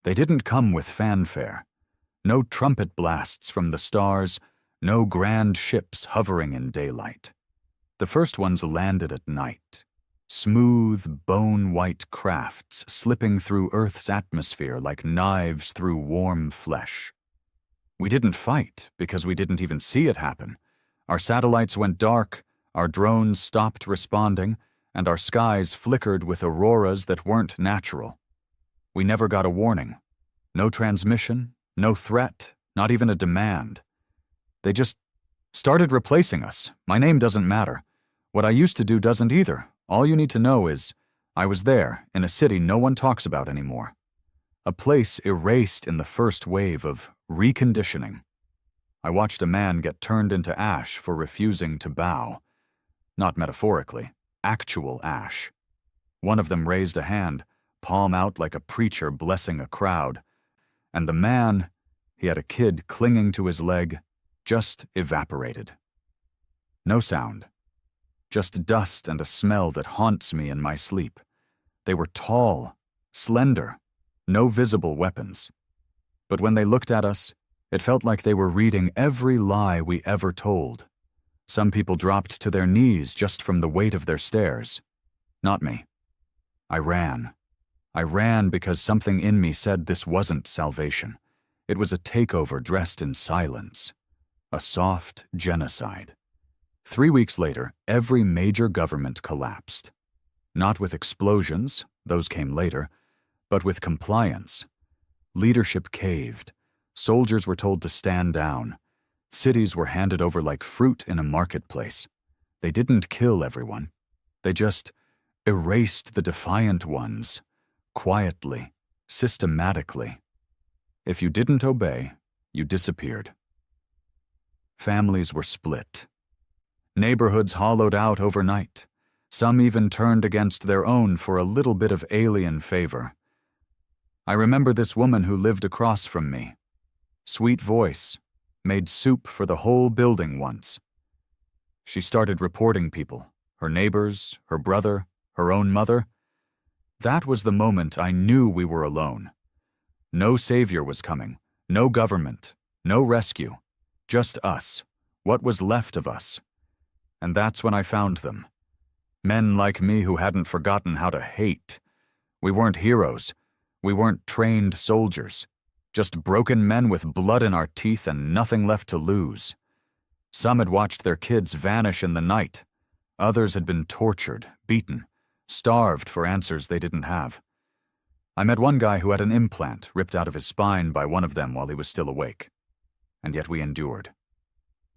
They didn't come with fanfare. No trumpet blasts from the stars, no grand ships hovering in daylight. The first ones landed at night. Smooth, bone-white crafts slipping through Earth's atmosphere like knives through warm flesh. We didn't fight because we didn't even see it happen. Our satellites went dark, our drones stopped responding, and our skies flickered with auroras that weren't natural. We never got a warning. No transmission, no threat, not even a demand. They just started replacing us. My name doesn't matter. What I used to do doesn't either. All you need to know is, I was there, in a city no one talks about anymore. A place erased in the first wave of reconditioning. I watched a man get turned into ash for refusing to bow. Not metaphorically, actual ash. One of them raised a hand, palm out like a preacher blessing a crowd. And the man, he had a kid clinging to his leg, just evaporated. No sound. Just dust and a smell that haunts me in my sleep. They were tall, slender, no visible weapons. But when they looked at us, it felt like they were reading every lie we ever told. Some people dropped to their knees just from the weight of their stares. Not me. I ran. I ran because something in me said this wasn't salvation. It was a takeover dressed in silence. A soft genocide. 3 weeks later, every major government collapsed. Not with explosions, those came later, but with compliance. Leadership caved. Soldiers were told to stand down. Cities were handed over like fruit in a marketplace. They didn't kill everyone. They just erased the defiant ones, quietly, systematically. If you didn't obey, you disappeared. Families were split. Neighborhoods hollowed out overnight. Some even turned against their own for a little bit of alien favor. I remember this woman who lived across from me. Sweet voice, made soup for the whole building once. She started reporting people, her neighbors, her brother, her own mother. That was the moment I knew we were alone. No savior was coming, no government, no rescue, just us, what was left of us. And that's when I found them. Men like me who hadn't forgotten how to hate. We weren't heroes. We weren't trained soldiers. Just broken men with blood in our teeth and nothing left to lose. Some had watched their kids vanish in the night. Others had been tortured, beaten, starved for answers they didn't have. I met one guy who had an implant ripped out of his spine by one of them while he was still awake. And yet we endured.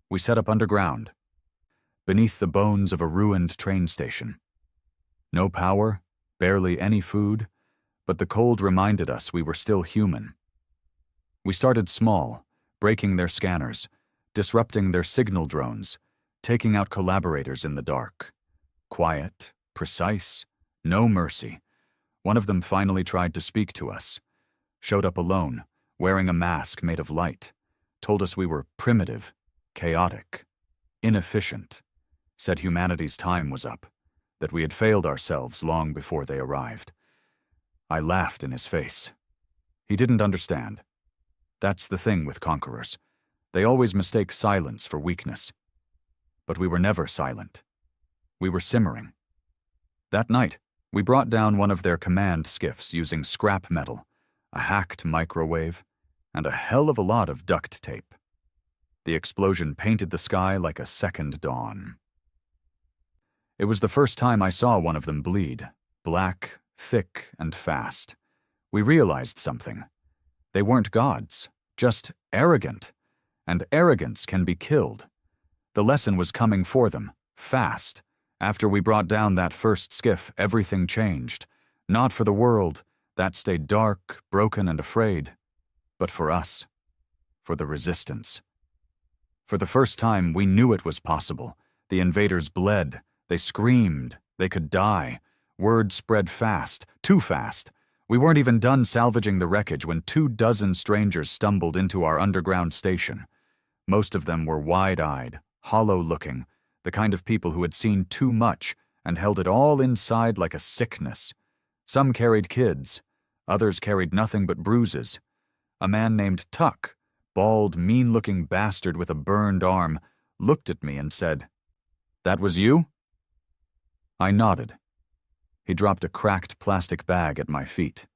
We set up underground, beneath the bones of a ruined train station. No power, barely any food, but the cold reminded us we were still human. We started small, breaking their scanners, disrupting their signal drones, taking out collaborators in the dark. Quiet, precise, no mercy. One of them finally tried to speak to us, showed up alone, wearing a mask made of light, told us we were primitive, chaotic, inefficient, said humanity's time was up, that we had failed ourselves long before they arrived. I laughed in his face. He didn't understand. That's the thing with conquerors. They always mistake silence for weakness. But we were never silent. We were simmering. That night, we brought down one of their command skiffs using scrap metal, a hacked microwave, and a hell of a lot of duct tape. The explosion painted the sky like a second dawn. It was the first time I saw one of them bleed, black, thick, and fast. We realized something. They weren't gods, just arrogant, and arrogance can be killed. The lesson was coming for them, fast. After we brought down that first skiff, everything changed. Not for the world, that stayed dark, broken, and afraid, but for us, for the resistance. For the first time, we knew it was possible. The invaders bled. They screamed. They could die. Word spread fast, too fast. We weren't even done salvaging the wreckage when 24 strangers stumbled into our underground station. Most of them were wide-eyed, hollow-looking, the kind of people who had seen too much and held it all inside like a sickness. Some carried kids. Others carried nothing but bruises. A man named Tuck, bald, mean-looking bastard with a burned arm, looked at me and said, "That was you?" I nodded. He dropped a cracked plastic bag at my feet.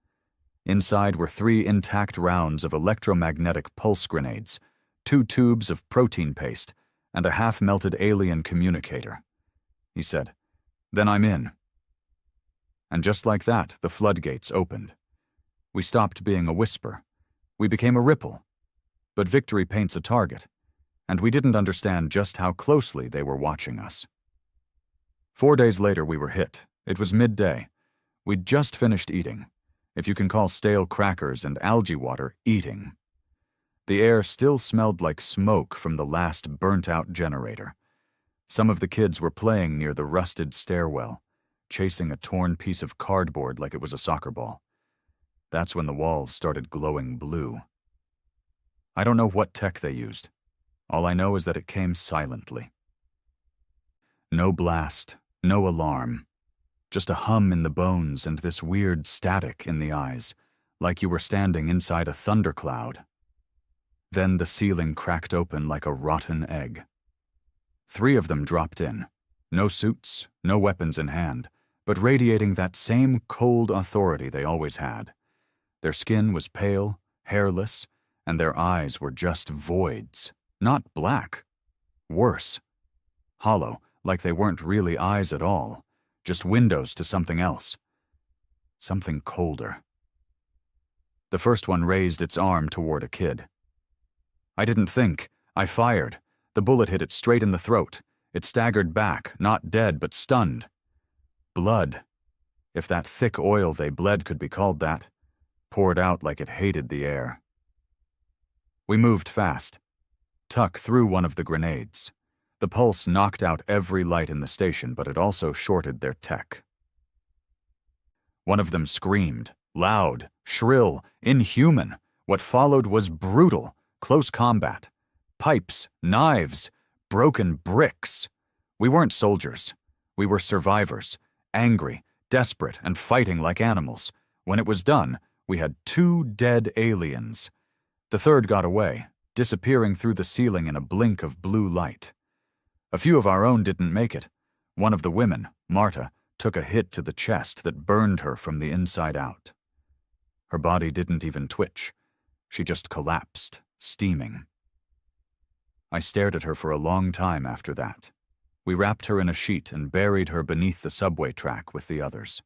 Inside were 3 intact rounds of electromagnetic pulse grenades, 2 tubes of protein paste, and a half-melted alien communicator. He said, "Then I'm in." And just like that, the floodgates opened. We stopped being a whisper. We became a ripple. But victory paints a target, and we didn't understand just how closely they were watching us. 4 days later, we were hit. It was midday. We'd just finished eating, if you can call stale crackers and algae water eating. The air still smelled like smoke from the last burnt-out generator. Some of the kids were playing near the rusted stairwell, chasing a torn piece of cardboard like it was a soccer ball. That's when the walls started glowing blue. I don't know what tech they used. All I know is that it came silently. No blast, no alarm. Just a hum in the bones and this weird static in the eyes, like you were standing inside a thundercloud. Then the ceiling cracked open like a rotten egg. 3 of them dropped in. No suits, no weapons in hand, but radiating that same cold authority they always had. Their skin was pale, hairless, and their eyes were just voids. Not black. Worse. Hollow, like they weren't really eyes at all. Just windows to something else. Something colder. The first one raised its arm toward a kid. I didn't think. I fired. The bullet hit it straight in the throat. It staggered back, not dead, but stunned. Blood, if that thick oil they bled could be called that, poured out like it hated the air. We moved fast. Tuck threw one of the grenades. The pulse knocked out every light in the station, but it also shorted their tech. One of them screamed, loud, shrill, inhuman. What followed was brutal, close combat. Pipes, knives, broken bricks. We weren't soldiers. We were survivors, angry, desperate, and fighting like animals. When it was done, we had 2 dead aliens. The third got away, disappearing through the ceiling in a blink of blue light. A few of our own didn't make it. One of the women, Marta, took a hit to the chest that burned her from the inside out. Her body didn't even twitch. She just collapsed, steaming. I stared at her for a long time after that. We wrapped her in a sheet and buried her beneath the subway track with the others.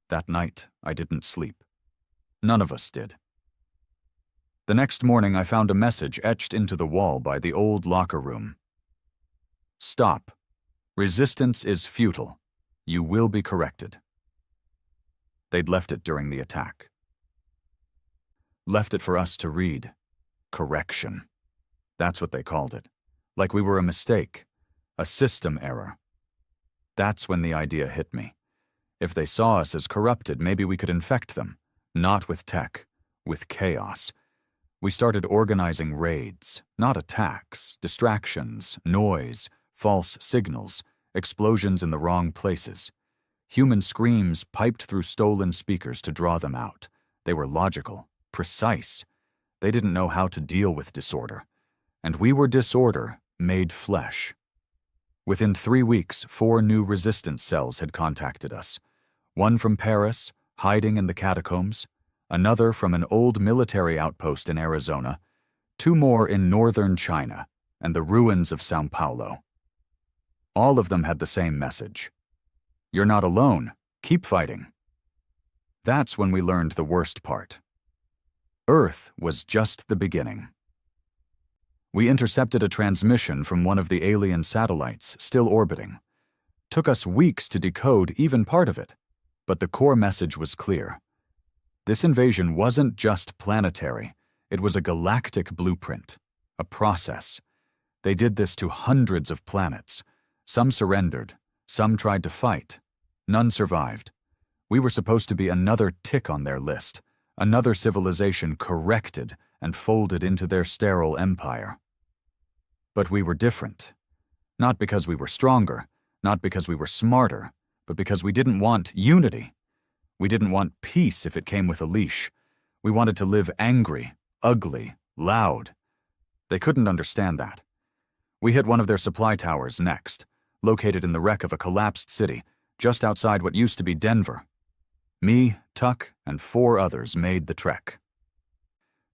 That night, I didn't sleep. None of us did. The next morning, I found a message etched into the wall by the old locker room. "Stop. Resistance is futile. You will be corrected." They'd left it during the attack. Left it for us to read. Correction. That's what they called it. Like we were a mistake. A system error. That's when the idea hit me. If they saw us as corrupted, maybe we could infect them. Not with tech. With chaos. We started organizing raids. Not attacks. Distractions. Noise. False signals. Explosions in the wrong places. Human screams piped through stolen speakers to draw them out. They were logical. Precise. They didn't know how to deal with disorder. And we were disorder made flesh. Within 3 weeks, 4 new resistance cells had contacted us. One from Paris, hiding in the catacombs, another from an old military outpost in Arizona, 2 more in northern China, and the ruins of São Paulo. All of them had the same message. You're not alone. Keep fighting. That's when we learned the worst part. Earth was just the beginning. We intercepted a transmission from one of the alien satellites still orbiting. Took us weeks to decode even part of it, but the core message was clear. This invasion wasn't just planetary, it was a galactic blueprint, a process. They did this to hundreds of planets. Some surrendered, some tried to fight. None survived. We were supposed to be another tick on their list, another civilization corrected and folded into their sterile empire. But we were different. Not because we were stronger, not because we were smarter, but because we didn't want unity. We didn't want peace if it came with a leash. We wanted to live angry, ugly, loud. They couldn't understand that. We hit one of their supply towers next, located in the wreck of a collapsed city, just outside what used to be Denver. Me, Tuck, and 4 others made the trek.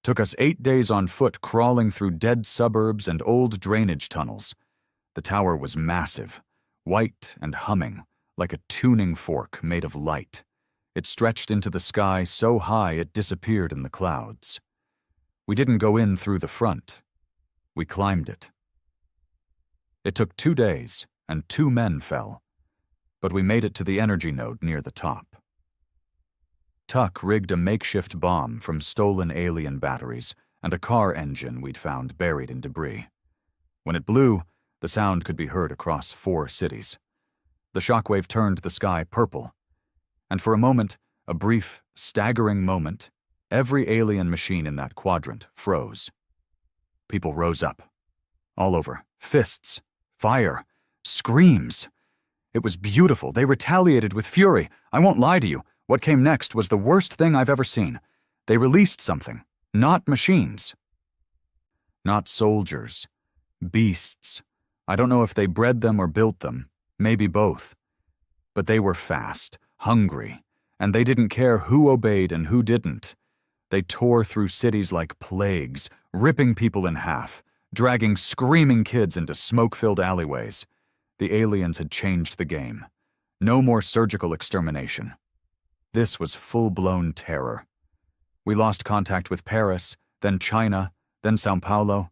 Took us 8 days on foot crawling through dead suburbs and old drainage tunnels. The tower was massive, white and humming, like a tuning fork made of light. It stretched into the sky so high it disappeared in the clouds. We didn't go in through the front. We climbed it. It took 2 days, and 2 men fell, but we made it to the energy node near the top. Tuck rigged a makeshift bomb from stolen alien batteries and a car engine we'd found buried in debris. When it blew, the sound could be heard across 4 cities. The shockwave turned the sky purple, and for a moment, a brief, staggering moment, every alien machine in that quadrant froze. People rose up. All over. Fists. Fire. Screams. It was beautiful. They retaliated with fury. I won't lie to you. What came next was the worst thing I've ever seen. They released something. Not machines. Not soldiers. Beasts. I don't know if they bred them or built them. Maybe both. But they were fast, hungry, and they didn't care who obeyed and who didn't. They tore through cities like plagues, ripping people in half, dragging screaming kids into smoke-filled alleyways. The aliens had changed the game. No more surgical extermination. This was full-blown terror. We lost contact with Paris, then China, then Sao Paulo.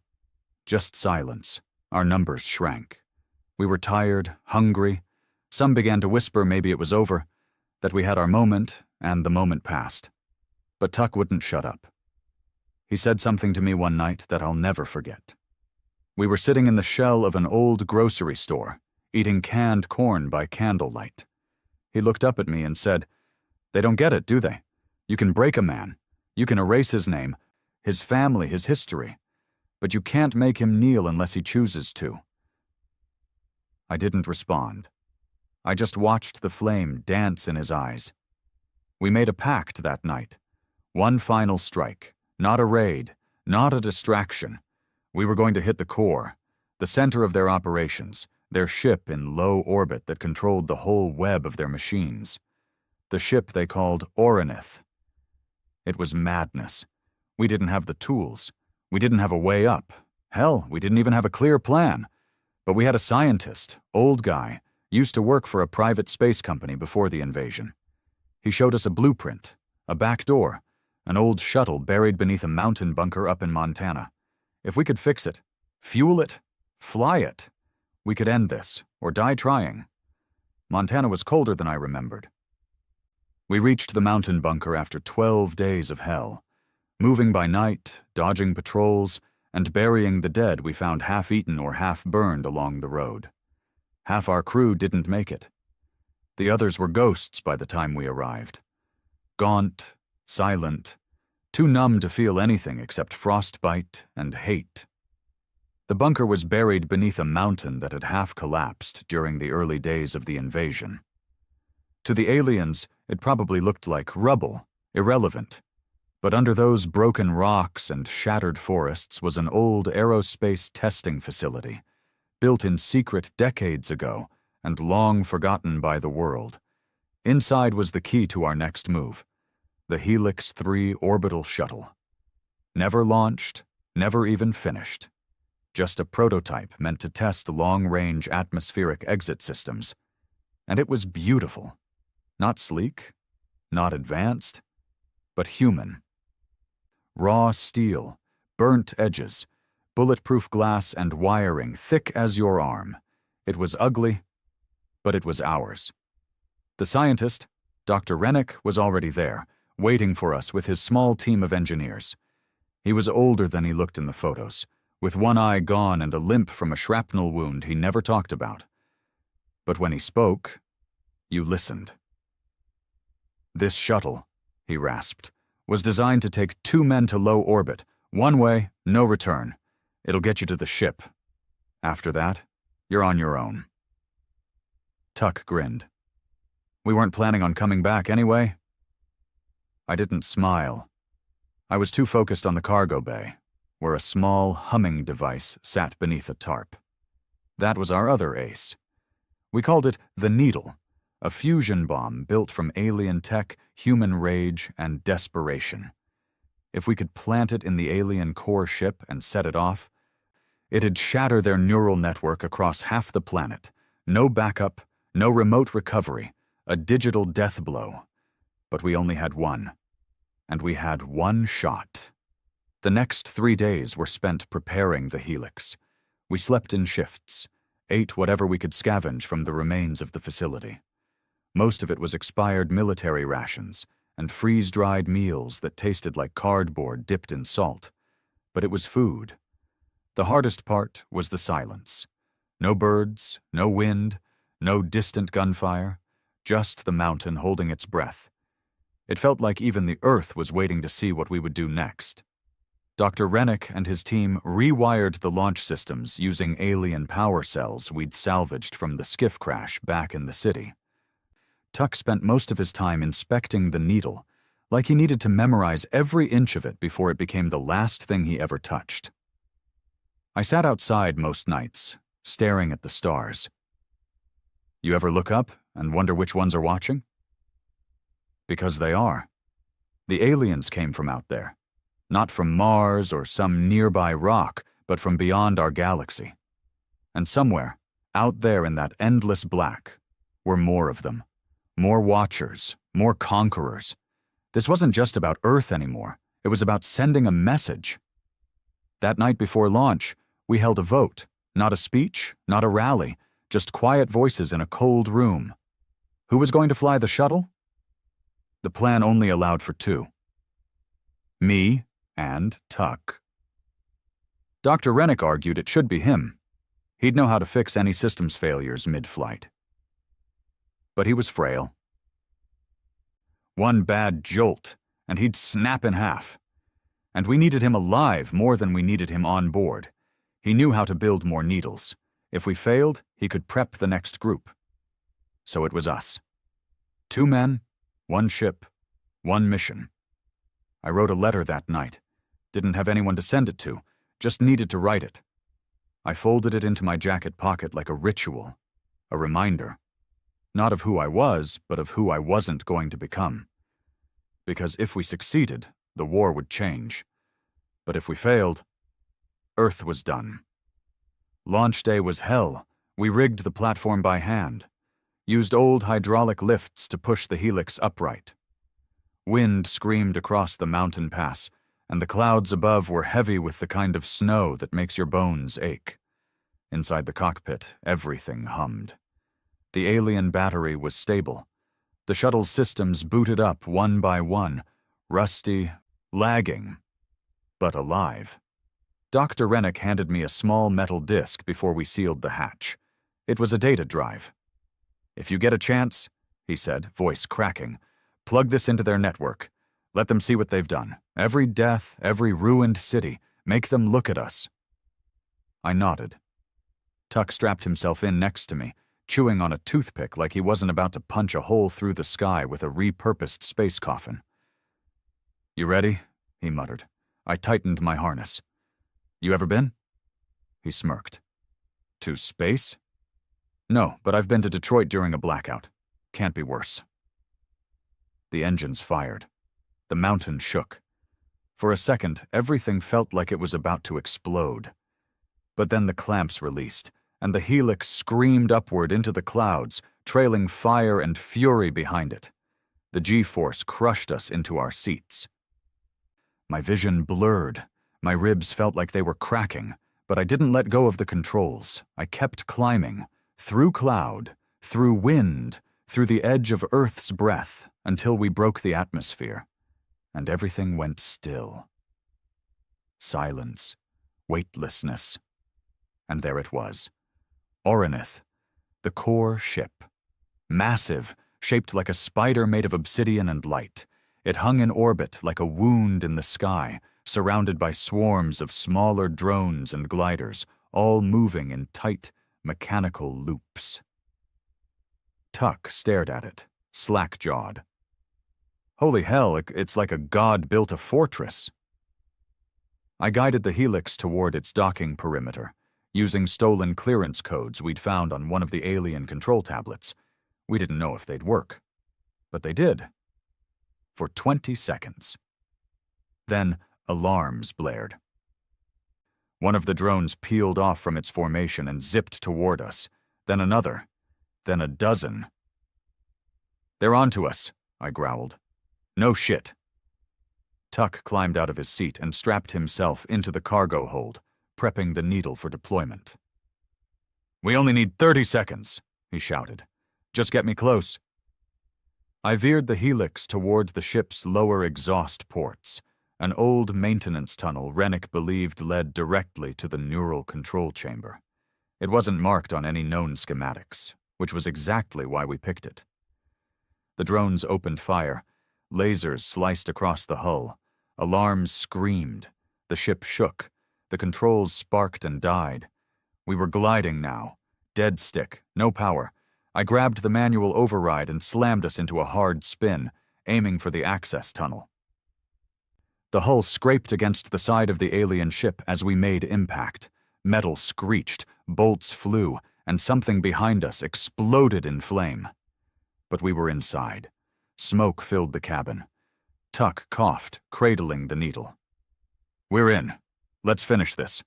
Just silence. Our numbers shrank. We were tired, hungry. Some began to whisper maybe it was over, that we had our moment, and the moment passed. But Tuck wouldn't shut up. He said something to me one night that I'll never forget. We were sitting in the shell of an old grocery store, eating canned corn by candlelight. He looked up at me and said, "They don't get it, do they? You can break a man. You can erase his name, his family, his history. But you can't make him kneel unless he chooses to." I didn't respond. I just watched the flame dance in his eyes. We made a pact that night. One final strike, not a raid, not a distraction. We were going to hit the core, the center of their operations, their ship in low orbit that controlled the whole web of their machines. The ship they called Orinith. It was madness. We didn't have the tools. We didn't have a way up. Hell, we didn't even have a clear plan. But we had a scientist, old guy, used to work for a private space company before the invasion. He showed us a blueprint, a back door, an old shuttle buried beneath a mountain bunker up in Montana. If we could fix it, fuel it, fly it, we could end this, or die trying. Montana was colder than I remembered. We reached the mountain bunker after 12 days of hell, moving by night, dodging patrols, and burying the dead we found half-eaten or half-burned along the road. Half our crew didn't make it. The others were ghosts by the time we arrived. Gaunt, silent, too numb to feel anything except frostbite and hate. The bunker was buried beneath a mountain that had half-collapsed during the early days of the invasion. To the aliens, it probably looked like rubble, irrelevant. But under those broken rocks and shattered forests was an old aerospace testing facility, built in secret decades ago and long forgotten by the world. Inside was the key to our next move, the Helix 3 orbital shuttle. Never launched, never even finished. Just a prototype meant to test long-range atmospheric exit systems. And it was beautiful. Not sleek, not advanced, but human. Raw steel, burnt edges, bulletproof glass and wiring thick as your arm. It was ugly, but it was ours. The scientist, Dr. Rennick, was already there, waiting for us with his small team of engineers. He was older than he looked in the photos, with one eye gone and a limp from a shrapnel wound he never talked about. But when he spoke, you listened. "This shuttle," he rasped, "was designed to take 2 men to low orbit. One way, no return. It'll get you to the ship. After that, you're on your own." Tuck grinned. "We weren't planning on coming back anyway. I didn't smile. I was too focused on the cargo bay, where a small, humming device sat beneath a tarp. That was our other ace. We called it the Needle, a fusion bomb built from alien tech, human rage, and desperation. If we could plant it in the alien core ship and set it off, it'd shatter their neural network across half the planet. No backup, no remote recovery, a digital death blow. But we only had one. And we had one shot. The next 3 days were spent preparing the helix. We slept in shifts, ate whatever we could scavenge from the remains of the facility. Most of it was expired military rations and freeze-dried meals that tasted like cardboard dipped in salt. But it was food. The hardest part was the silence. No birds, no wind, no distant gunfire, just the mountain holding its breath. It felt like even the Earth was waiting to see what we would do next. Dr. Rennick and his team rewired the launch systems using alien power cells we'd salvaged from the skiff crash back in the city. Tuck spent most of his time inspecting the Needle, like he needed to memorize every inch of it before it became the last thing he ever touched. I sat outside most nights, staring at the stars. You ever look up and wonder which ones are watching? Because they are. The aliens came from out there. Not from Mars or some nearby rock, but from beyond our galaxy. And somewhere, out there in that endless black, were more of them. More watchers, more conquerors. This wasn't just about Earth anymore. It was about sending a message. That night before launch, we held a vote. Not a speech, not a rally, just quiet voices in a cold room. Who was going to fly the shuttle? The plan only allowed for 2. Me and Tuck. Dr. Rennick argued it should be him. He'd know how to fix any systems failures mid-flight. But he was frail. One bad jolt, and he'd snap in half. And we needed him alive more than we needed him on board. He knew how to build more needles. If we failed, he could prep the next group. So it was us. 2 men, 1 ship, 1 mission. I wrote a letter that night. Didn't have anyone to send it to, just needed to write it. I folded it into my jacket pocket like a ritual, a reminder. Not of who I was, but of who I wasn't going to become. Because if we succeeded, the war would change. But if we failed, Earth was done. Launch day was hell. We rigged the platform by hand. Used old hydraulic lifts to push the helix upright. Wind screamed across the mountain pass, and the clouds above were heavy with the kind of snow that makes your bones ache. Inside the cockpit, everything hummed. The alien battery was stable. The shuttle's systems booted up one by one, rusty, lagging, but alive. Dr. Rennick handed me a small metal disc before we sealed the hatch. It was a data drive. "If you get a chance," he said, voice cracking, "plug this into their network. Let them see what they've done. Every death, every ruined city. Make them look at us." I nodded. Tuck strapped himself in next to me, chewing on a toothpick like he wasn't about to punch a hole through the sky with a repurposed space coffin. "You ready?" he muttered. I tightened my harness. "You ever been?" He smirked. "To space?" "No, but I've been to Detroit during a blackout. Can't be worse." The engines fired. The mountain shook. For a second, everything felt like it was about to explode. But then the clamps released, and the helix screamed upward into the clouds, trailing fire and fury behind it. The G-force crushed us into our seats. My vision blurred. My ribs felt like they were cracking, but I didn't let go of the controls. I kept climbing, through cloud, through wind, through the edge of Earth's breath, until we broke the atmosphere, and everything went still. Silence, weightlessness. And there it was. Orinith, the core ship. Massive, shaped like a spider made of obsidian and light. It hung in orbit like a wound in the sky, surrounded by swarms of smaller drones and gliders, all moving in tight, mechanical loops. Tuck stared at it, slack-jawed. Holy hell, it's like a god built a fortress. I guided the Helix toward its docking perimeter, using stolen clearance codes we'd found on one of the alien control tablets. We didn't know if they'd work, but they did. For 20 seconds. Then alarms blared. One of the drones peeled off from its formation and zipped toward us, then another, then a dozen. "They're onto us," I growled. "No shit." Tuck climbed out of his seat and strapped himself into the cargo hold, prepping the needle for deployment. "We only need 30 seconds, he shouted. "Just get me close." I veered the Helix toward the ship's lower exhaust ports, an old maintenance tunnel Rennick believed led directly to the neural control chamber. It wasn't marked on any known schematics, which was exactly why we picked it. The drones opened fire. Lasers sliced across the hull. Alarms screamed. The ship shook. The controls sparked and died. We were gliding now. Dead stick, no power. I grabbed the manual override and slammed us into a hard spin, aiming for the access tunnel. The hull scraped against the side of the alien ship as we made impact. Metal screeched, bolts flew, and something behind us exploded in flame. But we were inside. Smoke filled the cabin. Tuck coughed, cradling the needle. "We're in. Let's finish this."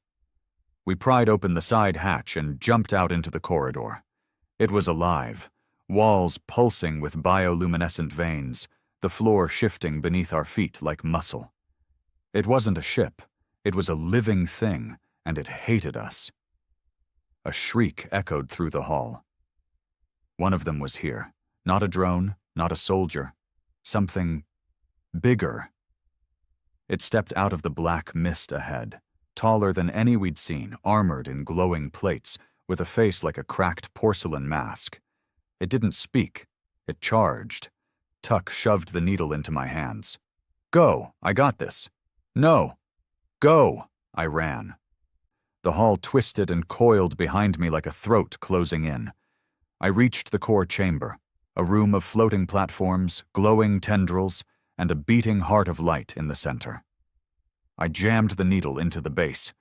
We pried open the side hatch and jumped out into the corridor. It was alive, walls pulsing with bioluminescent veins, the floor shifting beneath our feet like muscle. It wasn't a ship. It was a living thing, and it hated us. A shriek echoed through the hall. One of them was here. Not a drone, not a soldier. Something bigger. It stepped out of the black mist ahead, taller than any we'd seen, armored in glowing plates, with a face like a cracked porcelain mask. It didn't speak. It charged. Tuck shoved the needle into my hands. "Go, I got this." "No." "Go." I ran. The hall twisted and coiled behind me like a throat closing in. I reached the core chamber, a room of floating platforms, glowing tendrils, and a beating heart of light in the center. I jammed the needle into the base.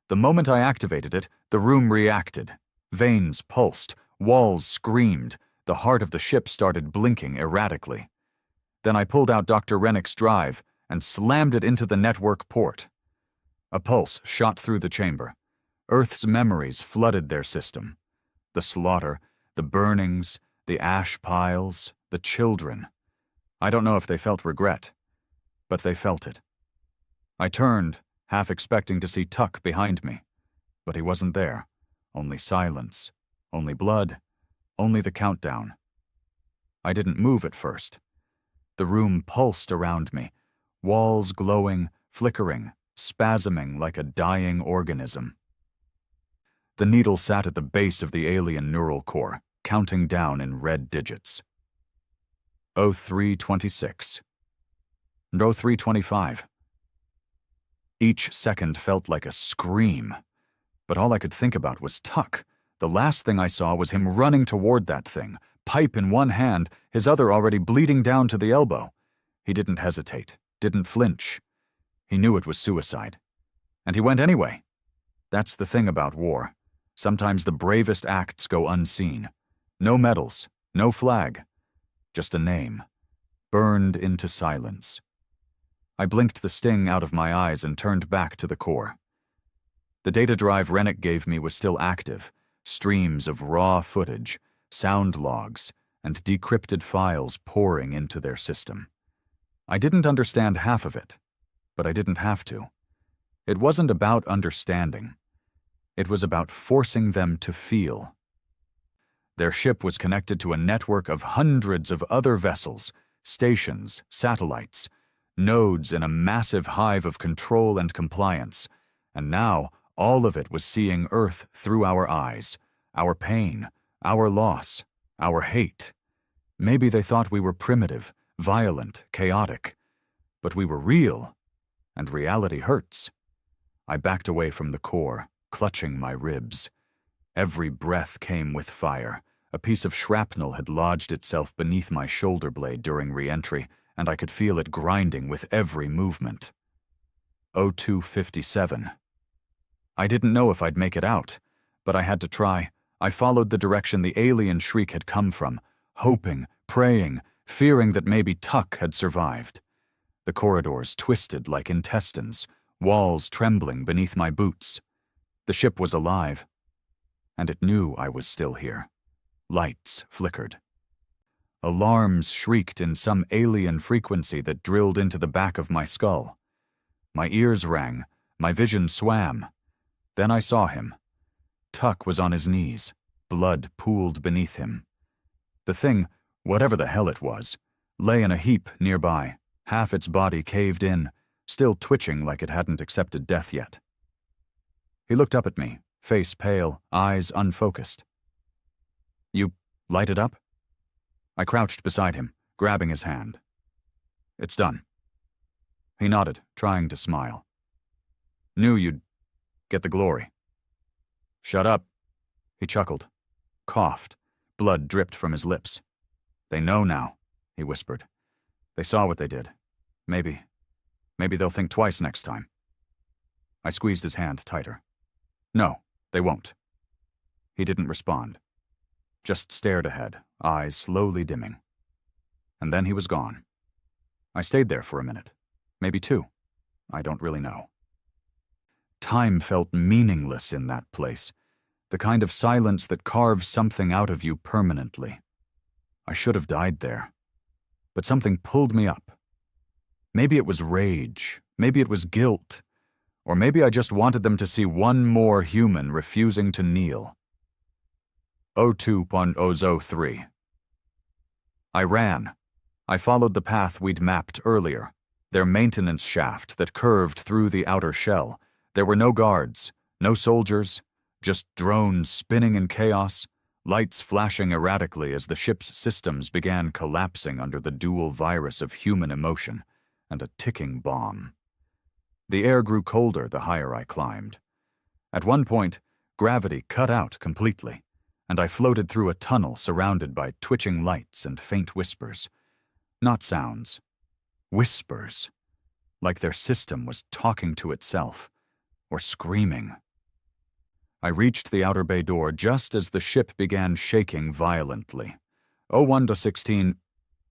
The moment I activated it, the room reacted. Veins pulsed, walls screamed, the heart of the ship started blinking erratically. Then I pulled out Dr. Rennick's drive and slammed it into the network port. A pulse shot through the chamber. Earth's memories flooded their system. The slaughter, the burnings, the ash piles, the children. I don't know if they felt regret, but they felt it. I turned, half expecting to see Tuck behind me, but he wasn't there. Only silence, only blood, only the countdown. I didn't move at first. The room pulsed around me, walls glowing, flickering, spasming like a dying organism. The needle sat at the base of the alien neural core, counting down in red digits. 0326. 0325. Each second felt like a scream, but all I could think about was Tuck. The last thing I saw was him running toward that thing, pipe in one hand, his other already bleeding down to the elbow. He didn't hesitate, didn't flinch. He knew it was suicide. And he went anyway. That's the thing about war. Sometimes the bravest acts go unseen. No medals, no flag. Just a name, burned into silence. I blinked the sting out of my eyes and turned back to the core. The data drive Rennick gave me was still active, streams of raw footage, sound logs, and decrypted files pouring into their system. I didn't understand half of it, but I didn't have to. It wasn't about understanding. It was about forcing them to feel. Their ship was connected to a network of hundreds of other vessels, stations, satellites, nodes in a massive hive of control and compliance, and now all of it was seeing Earth through our eyes, our pain, our loss, our hate. Maybe they thought we were primitive, violent, chaotic, but we were real, and reality hurts. I backed away from the core, clutching my ribs. Every breath came with fire. A piece of shrapnel had lodged itself beneath my shoulder blade during re-entry, and I could feel it grinding with every movement. 0257. I didn't know if I'd make it out, but I had to try. I followed the direction the alien shriek had come from, hoping, praying, fearing that maybe Tuck had survived. The corridors twisted like intestines, walls trembling beneath my boots. The ship was alive, and it knew I was still here. Lights flickered. Alarms shrieked in some alien frequency that drilled into the back of my skull. My ears rang, my vision swam. Then I saw him. Tuck was on his knees, blood pooled beneath him. The thing, whatever the hell it was, lay in a heap nearby, half its body caved in, still twitching like it hadn't accepted death yet. He looked up at me, face pale, eyes unfocused. "You light it up?" I crouched beside him, grabbing his hand. "It's done." He nodded, trying to smile. "Knew you'd get the glory." "Shut up." He chuckled, coughed, blood dripped from his lips. "They know now," he whispered. "They saw what they did. Maybe they'll think twice next time." I squeezed his hand tighter. "No, they won't." He didn't respond, just stared ahead, eyes slowly dimming. And then he was gone. I stayed there for a minute, maybe two. I don't really know. Time felt meaningless in that place, the kind of silence that carves something out of you permanently. I should have died there, but something pulled me up. Maybe it was rage, maybe it was guilt, or maybe I just wanted them to see one more human refusing to kneel. 02.003. I ran. I followed the path we'd mapped earlier, their maintenance shaft that curved through the outer shell. There were no guards, no soldiers, just drones spinning in chaos, lights flashing erratically as the ship's systems began collapsing under the dual virus of human emotion and a ticking bomb. The air grew colder the higher I climbed. At one point, gravity cut out completely, and I floated through a tunnel surrounded by twitching lights and faint whispers. Not sounds. Whispers. Like their system was talking to itself, or screaming. I reached the outer bay door just as the ship began shaking violently. 01-16.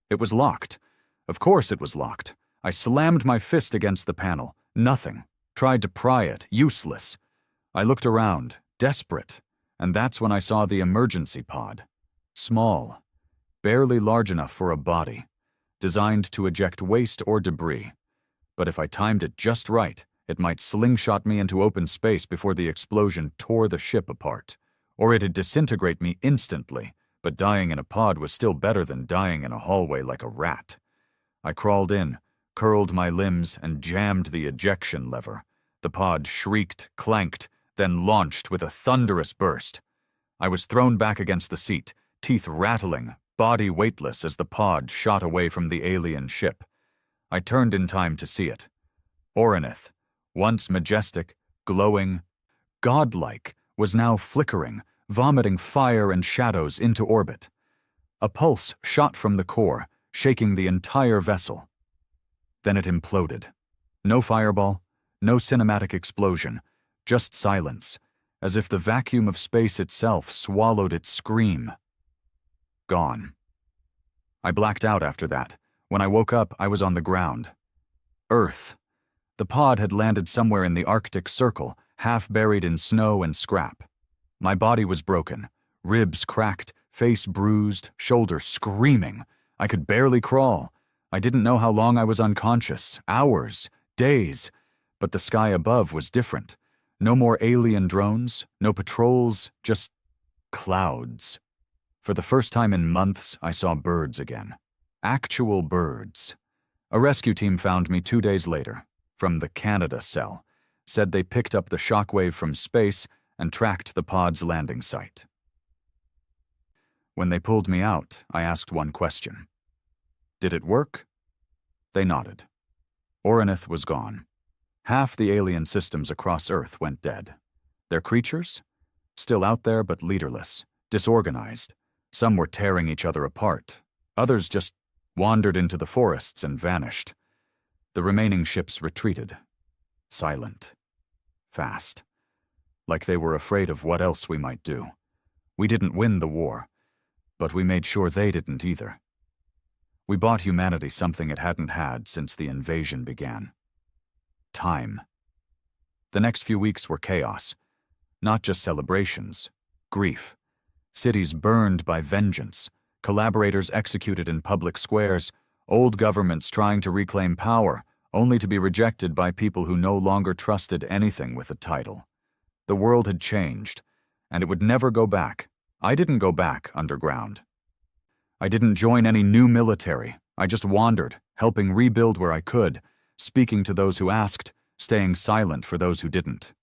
It was locked. Of course it was locked. I slammed my fist against the panel. Nothing. Tried to pry it. Useless. I looked around, desperate, and that's when I saw the emergency pod. Small. Barely large enough for a body. Designed to eject waste or debris. But if I timed it just right, it might slingshot me into open space before the explosion tore the ship apart. Or it'd disintegrate me instantly, but dying in a pod was still better than dying in a hallway like a rat. I crawled in, curled my limbs, and jammed the ejection lever. The pod shrieked, clanked, then launched with a thunderous burst. I was thrown back against the seat, teeth rattling, body weightless as the pod shot away from the alien ship. I turned in time to see it. Orinith, once majestic, glowing, godlike, was now flickering, vomiting fire and shadows into orbit. A pulse shot from the core, shaking the entire vessel. Then it imploded. No fireball, no cinematic explosion, just silence, as if the vacuum of space itself swallowed its scream. Gone. I blacked out after that. When I woke up, I was on the ground. Earth. The pod had landed somewhere in the Arctic Circle, half buried in snow and scrap. My body was broken, ribs cracked, face bruised, shoulder screaming. I could barely crawl. I didn't know how long I was unconscious, hours, days, but the sky above was different. No more alien drones, no patrols, just clouds. For the first time in months, I saw birds again. Actual birds. A rescue team found me 2 days later, from the Canada cell, said they picked up the shockwave from space and tracked the pod's landing site. When they pulled me out, I asked one question. Did it work? They nodded. Orinith was gone. Half the alien systems across Earth went dead. Their creatures? Still out there but leaderless, disorganized. Some were tearing each other apart. Others just wandered into the forests and vanished. The remaining ships retreated, silent, fast, like they were afraid of what else we might do. We didn't win the war, but we made sure they didn't either. We bought humanity something it hadn't had since the invasion began. Time. The next few weeks were chaos. Not just celebrations, grief. Cities burned by vengeance, collaborators executed in public squares, old governments trying to reclaim power, only to be rejected by people who no longer trusted anything with a title. The world had changed, and it would never go back. I didn't go back underground. I didn't join any new military. I just wandered, helping rebuild where I could, speaking to those who asked, staying silent for those who didn't.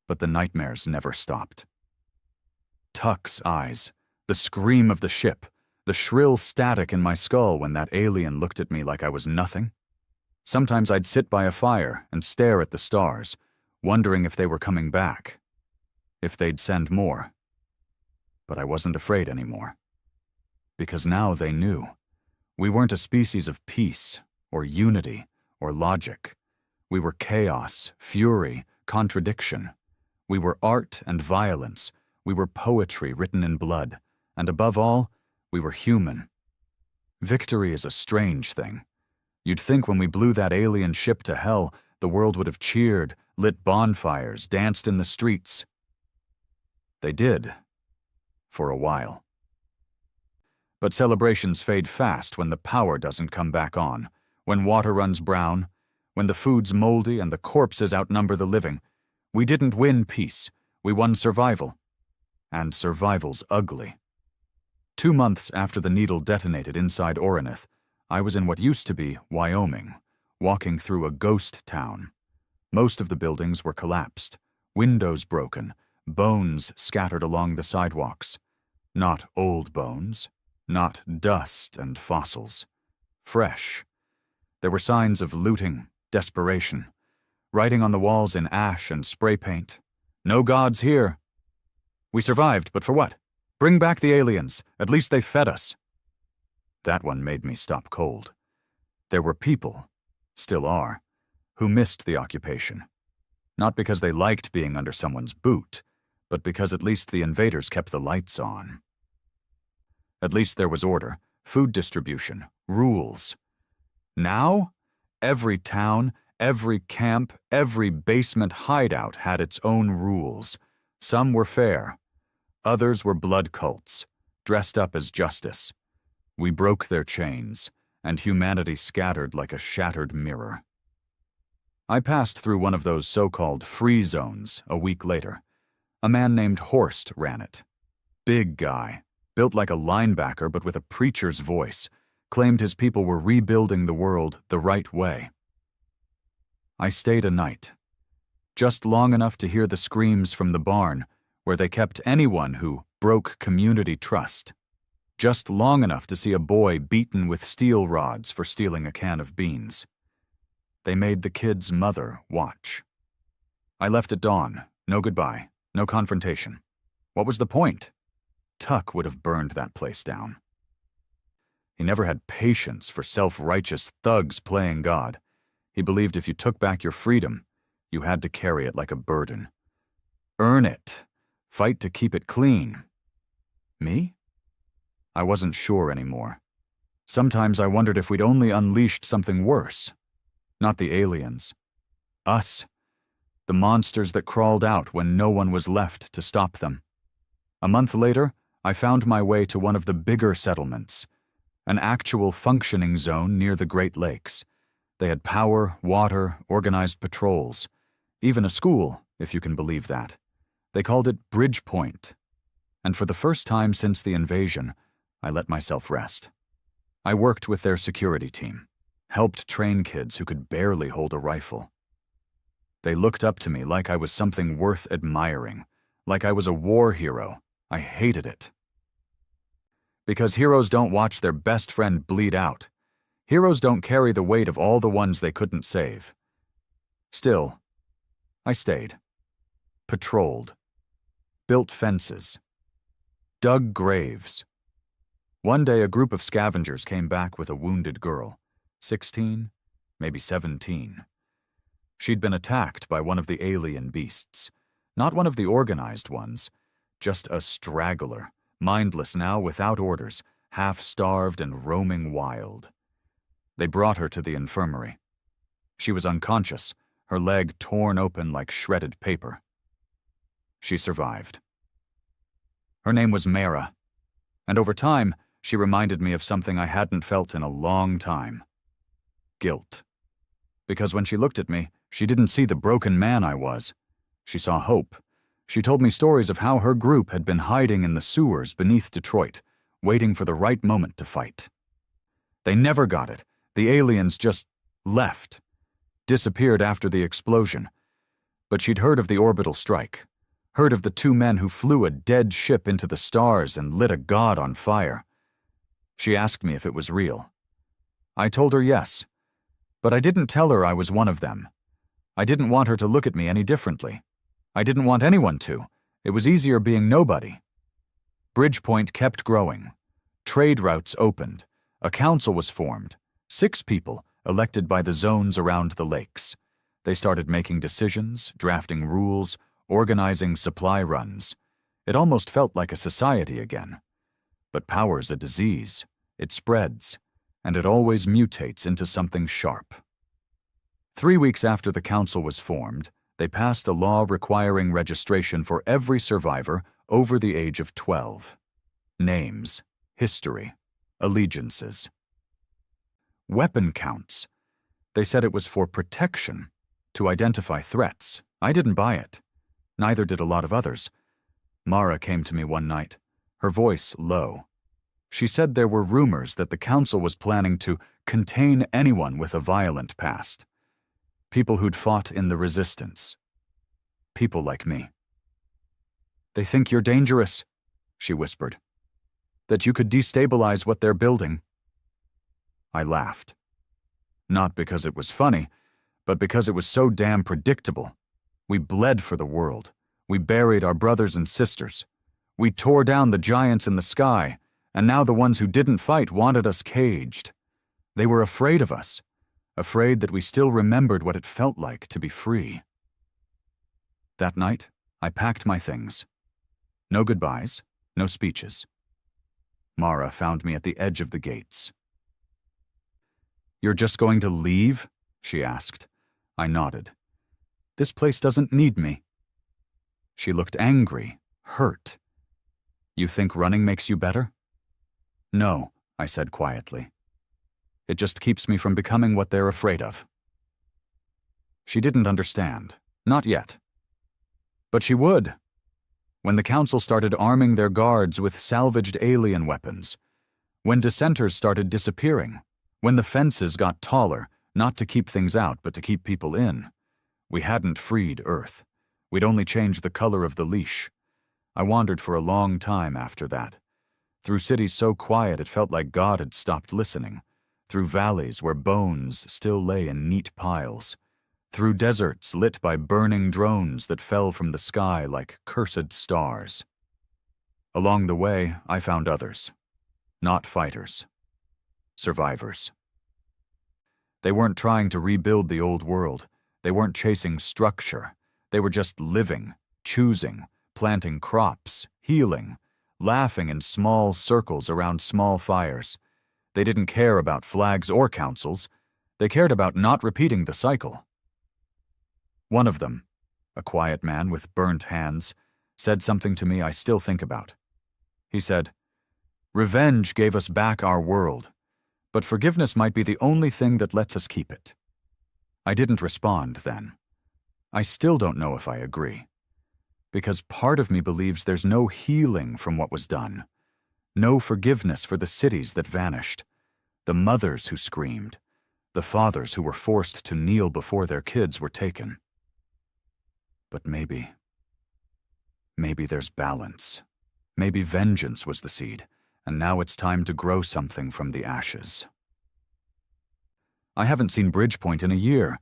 But the nightmares never stopped. Tuck's eyes, the scream of the ship, the shrill static in my skull when that alien looked at me like I was nothing. Sometimes I'd sit by a fire and stare at the stars, wondering if they were coming back, if they'd send more. But I wasn't afraid anymore. Because now they knew. We weren't a species of peace, or unity, or logic. We were chaos, fury, contradiction. We were art and violence. We were poetry written in blood. And above all, we were human. Victory is a strange thing. You'd think when we blew that alien ship to hell, the world would have cheered, lit bonfires, danced in the streets. They did. For a while. But celebrations fade fast when the power doesn't come back on, when water runs brown, when the food's moldy and the corpses outnumber the living. We didn't win peace. We won survival. And survival's ugly. 2 months after the needle detonated inside Oronith, I was in what used to be Wyoming, walking through a ghost town. Most of the buildings were collapsed, windows broken, bones scattered along the sidewalks. Not old bones, not dust and fossils. Fresh. There were signs of looting, desperation. Writing on the walls in ash and spray paint. No gods here. We survived, but for what? Bring back the aliens. At least they fed us. That one made me stop cold. There were people, still are, who missed the occupation. Not because they liked being under someone's boot, but because at least the invaders kept the lights on. At least there was order, food distribution, rules. Now, every town, every camp, every basement hideout had its own rules. Some were fair. Others were blood cults, dressed up as justice. We broke their chains, and humanity scattered like a shattered mirror. I passed through one of those so-called free zones a week later. A man named Horst ran it. Big guy, built like a linebacker but with a preacher's voice, claimed his people were rebuilding the world the right way. I stayed a night, just long enough to hear the screams from the barn, where they kept anyone who broke community trust. Just long enough to see a boy beaten with steel rods for stealing a can of beans. They made the kid's mother watch. I left at dawn, no goodbye, no confrontation. What was the point? Tuck would have burned that place down. He never had patience for self-righteous thugs playing God. He believed if you took back your freedom, you had to carry it like a burden. Earn it. Fight to keep it clean. Me? I wasn't sure anymore. Sometimes I wondered if we'd only unleashed something worse. Not the aliens. Us. The monsters that crawled out when no one was left to stop them. A month later, I found my way to one of the bigger settlements, an actual functioning zone near the Great Lakes. They had power, water, organized patrols, even a school, if you can believe that. They called it Bridgepoint. And for the first time since the invasion, I let myself rest. I worked with their security team, helped train kids who could barely hold a rifle. They looked up to me like I was something worth admiring, like I was a war hero. I hated it. Because heroes don't watch their best friend bleed out. Heroes don't carry the weight of all the ones they couldn't save. Still, I stayed. Patrolled. Built fences. Dug graves. One day a group of scavengers came back with a wounded girl, 16, maybe 17. She'd been attacked by one of the alien beasts, not one of the organized ones, just a straggler, mindless now, without orders, half-starved and roaming wild. They brought her to the infirmary. She was unconscious, her leg torn open like shredded paper. She survived. Her name was Mara, and over time, she reminded me of something I hadn't felt in a long time. Guilt. Because when she looked at me, she didn't see the broken man I was. She saw hope. She told me stories of how her group had been hiding in the sewers beneath Detroit, waiting for the right moment to fight. They never got it. The aliens just left, disappeared after the explosion. But she'd heard of the orbital strike, heard of the two men who flew a dead ship into the stars and lit a god on fire. She asked me if it was real. I told her yes, but I didn't tell her I was one of them. I didn't want her to look at me any differently. I didn't want anyone to. It was easier being nobody. Bridgepoint kept growing. Trade routes opened. A council was formed. 6 people, elected by the zones around the lakes. They started making decisions, drafting rules, organizing supply runs. It almost felt like a society again. But power's a disease. It spreads, and it always mutates into something sharp. 3 weeks after the council was formed, they passed a law requiring registration for every survivor over the age of 12. Names, history, allegiances. Weapon counts. They said it was for protection, to identify threats. I didn't buy it. Neither did a lot of others. Mara came to me one night, her voice low. She said there were rumors that the council was planning to contain anyone with a violent past. People who'd fought in the resistance. People like me. They think you're dangerous, she whispered. That you could destabilize what they're building. I laughed. Not because it was funny, but because it was so damn predictable. We bled for the world. We buried our brothers and sisters. We tore down the giants in the sky, and now the ones who didn't fight wanted us caged. They were afraid of us, afraid that we still remembered what it felt like to be free. That night, I packed my things. No goodbyes, no speeches. Mara found me at the edge of the gates. "You're just going to leave?" she asked. I nodded. "This place doesn't need me." She looked angry, hurt. "You think running makes you better?" "No," I said quietly. "It just keeps me from becoming what they're afraid of." She didn't understand. Not yet. But she would. When the council started arming their guards with salvaged alien weapons, when dissenters started disappearing, when the fences got taller, not to keep things out but to keep people in, we hadn't freed Earth. We'd only changed the color of the leash. I wandered for a long time after that, through cities so quiet it felt like God had stopped listening, through valleys where bones still lay in neat piles, through deserts lit by burning drones that fell from the sky like cursed stars. Along the way, I found others. Not fighters. Survivors. They weren't trying to rebuild the old world. They weren't chasing structure. They were just living, choosing, planting crops, healing, laughing in small circles around small fires. They didn't care about flags or councils. They cared about not repeating the cycle. One of them, a quiet man with burnt hands, said something to me I still think about. He said, "Revenge gave us back our world, but forgiveness might be the only thing that lets us keep it." I didn't respond then. I still don't know if I agree. Because part of me believes there's no healing from what was done. No forgiveness for the cities that vanished, the mothers who screamed, the fathers who were forced to kneel before their kids were taken. But maybe there's balance. Maybe vengeance was the seed, and now it's time to grow something from the ashes. I haven't seen Bridgepoint in a year.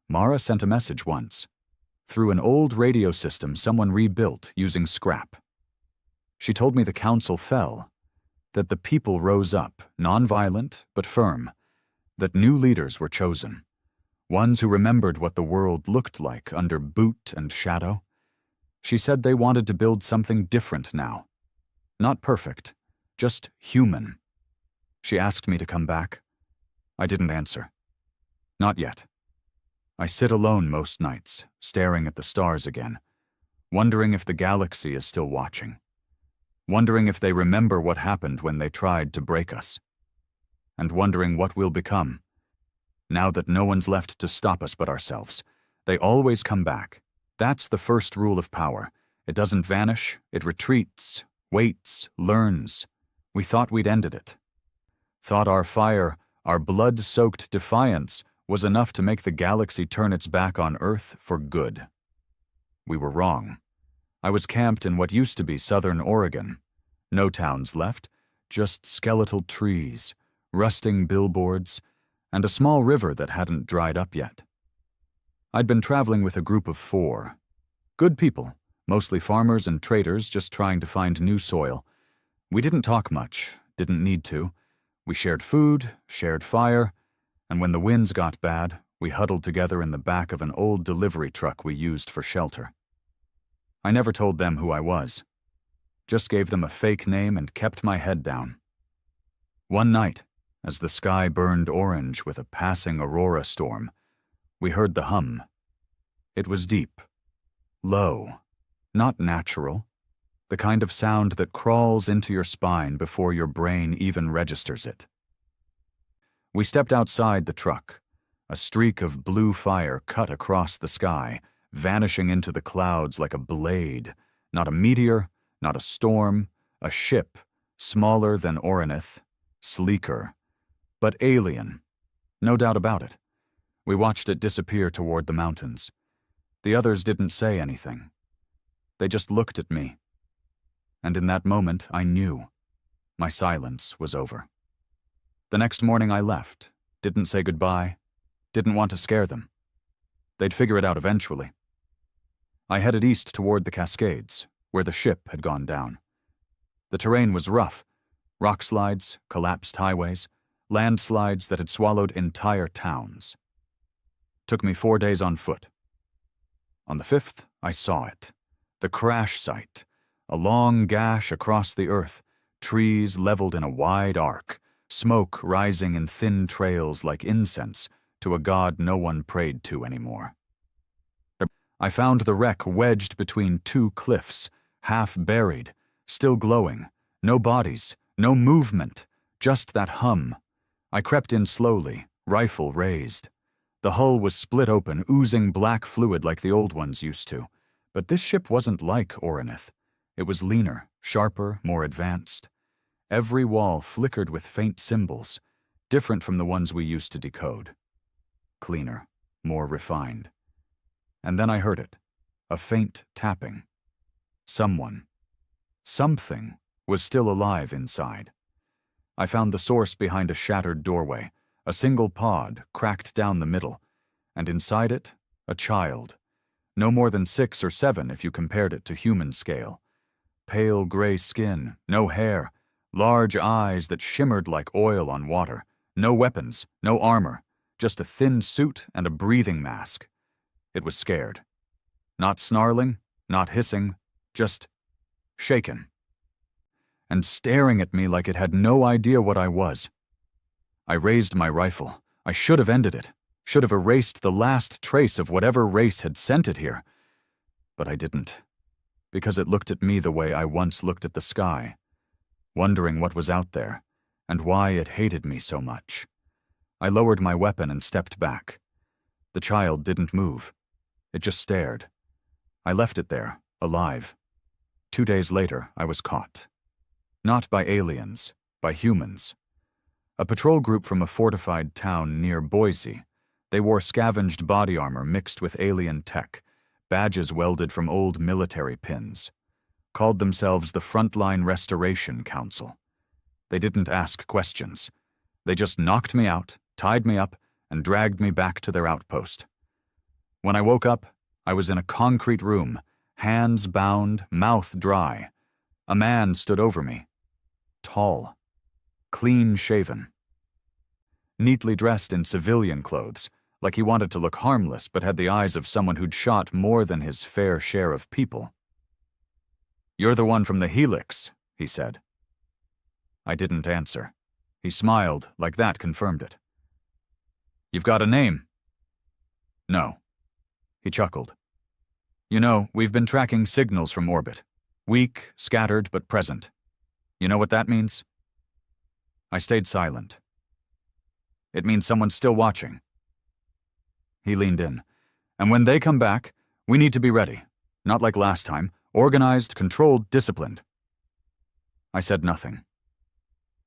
Mara sent a message once. Through an old radio system someone rebuilt using scrap. She told me the council fell. That the people rose up, nonviolent but firm. That new leaders were chosen. Ones who remembered what the world looked like under boot and shadow. She said they wanted to build something different now. Not perfect, just human. She asked me to come back. I didn't answer. Not yet. I sit alone most nights, staring at the stars again, wondering if the galaxy is still watching, wondering if they remember what happened when they tried to break us, and wondering what we'll become. Now that no one's left to stop us but ourselves, they always come back. That's the first rule of power. It doesn't vanish, it retreats, waits, learns. We thought we'd ended it. Thought our fire, our blood-soaked defiance, was enough to make the galaxy turn its back on Earth for good. We were wrong. I was camped in what used to be southern Oregon. No towns left, just skeletal trees, rusting billboards, and a small river that hadn't dried up yet. I'd been traveling with a group of 4. Good people, mostly farmers and traders just trying to find new soil. We didn't talk much, didn't need to. We shared food, shared fire, and when the winds got bad, we huddled together in the back of an old delivery truck we used for shelter. I never told them who I was. Just gave them a fake name and kept my head down. One night, as the sky burned orange with a passing aurora storm, we heard the hum. It was deep, low, not natural, the kind of sound that crawls into your spine before your brain even registers it. We stepped outside the truck. A streak of blue fire cut across the sky, vanishing into the clouds like a blade. Not a meteor, not a storm, a ship, smaller than Orinith, sleeker, but alien. No doubt about it. We watched it disappear toward the mountains. The others didn't say anything. They just looked at me. And in that moment, I knew. My silence was over. The next morning I left, didn't say goodbye, didn't want to scare them. They'd figure it out eventually. I headed east toward the Cascades, where the ship had gone down. The terrain was rough, rock slides, collapsed highways, landslides that had swallowed entire towns. Took me 4 days on foot. On the 5th, I saw it. The crash site, a long gash across the earth, trees leveled in a wide arc, smoke rising in thin trails like incense to a god no one prayed to anymore. I found the wreck wedged between 2 cliffs, half buried, still glowing, no bodies, no movement, just that hum. I crept in slowly, rifle raised. The hull was split open, oozing black fluid like the old ones used to. But this ship wasn't like Orinith. It was leaner, sharper, more advanced. Every wall flickered with faint symbols, different from the ones we used to decode. Cleaner, more refined. And then I heard it, a faint tapping. Someone, something, was still alive inside. I found the source behind a shattered doorway, a single pod cracked down the middle, and inside it, a child. No more than 6 or 7 if you compared it to human scale. Pale gray skin, no hair, large eyes that shimmered like oil on water, no weapons, no armor, just a thin suit and a breathing mask. It was scared. Not snarling, not hissing, just shaken. And staring at me like it had no idea what I was. I raised my rifle. I should have ended it, should have erased the last trace of whatever race had sent it here. But I didn't, because it looked at me the way I once looked at the sky, wondering what was out there and why it hated me so much. I lowered my weapon and stepped back. The child didn't move. It just stared. I left it there, alive. 2 days later, I was caught. Not by aliens, by humans. A patrol group from a fortified town near Boise. They wore scavenged body armor mixed with alien tech, badges welded from old military pins. Called themselves the Frontline Restoration Council. They didn't ask questions. They just knocked me out, tied me up, and dragged me back to their outpost. When I woke up, I was in a concrete room, hands bound, mouth dry. A man stood over me. Tall, clean-shaven. Neatly dressed in civilian clothes, like he wanted to look harmless but had the eyes of someone who'd shot more than his fair share of people. "You're the one from the Helix," he said. I didn't answer. He smiled, like that confirmed it. "You've got a name?" "No." He chuckled. "You know, we've been tracking signals from orbit. Weak, scattered, but present. You know what that means?" I stayed silent. "It means someone's still watching." He leaned in. "And when they come back, we need to be ready. Not like last time. Organized, controlled, disciplined." I said nothing.